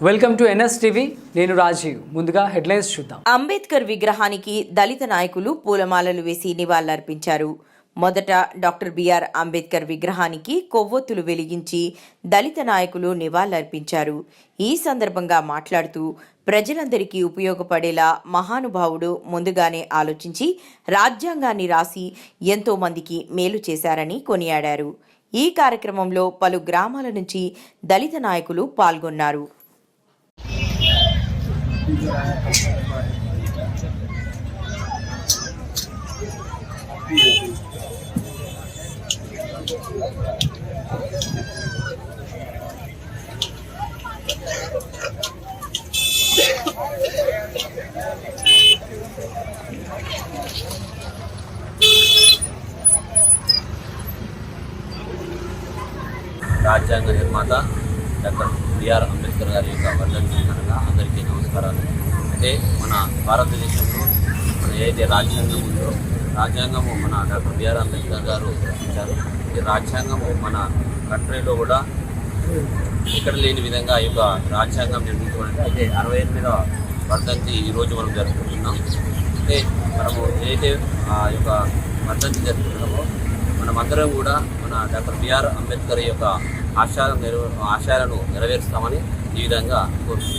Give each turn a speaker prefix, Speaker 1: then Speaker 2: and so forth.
Speaker 1: Welcome to NSTV. నేను రాజీవ్. ముందుగా headlines చూద్దాం.
Speaker 2: అంబేద్కర్ విగ్రహానికి దళిత నాయకులు పూలమాలలు వేసి నివాళులర్పించారు. మొదట డాక్టర్ బిఆర్ అంబేద్కర్ విగ్రహానికి కొవ్వొత్తులు వెలిగించి దళిత నాయకులు నివాళులర్పించారు. ఈ సందర్భంగా మాట్లాడుతూ ప్రజలందరికీ ఉపయోగపడేలా మహానుభావుడు ముందుగానే ఆలోచించి రాజ్యాంగాన్ని రాసి ఎంతో మందికి మేలు చేశారని కొనియాడారు. ఈ కార్యక్రమంలో పలు గ్రామాల నుంచి దళిత నాయకులు పాల్గొన్నారు.
Speaker 3: రాజ్యాంగ నిర్మాత డాక్టర్ బిఆర్ అంబేద్కర్ గారి యొక్క వర్ధంతి సందర్భంగా అందరికీ నమస్కారాలు. అంటే మన భారతదేశంలో మన ఏదైతే రాజ్యాంగం ఉందో రాజ్యాంగము మన డాక్టర్ బిఆర్ అంబేద్కర్ గారు ఇచ్చారు. ఈ రాజ్యాంగము మన కంట్రీలో కూడా ఇక్కడ లేని విధంగా ఈ యొక్క రాజ్యాంగం నిర్మించబడింది. అయితే 68వ వర్ధంతి ఈరోజు మనం జరుపుకుంటున్నాం. అంటే మనము ఏదైతే ఆ యొక్క వర్ధంతి జరుపుకుంటున్నామో మనమందరం కూడా మన డాక్టర్ బిఆర్ అంబేద్కర్ యొక్క ఆశయాలను నెరవేరుస్తామని ఈ విధంగా కోరుకుంటున్నాం.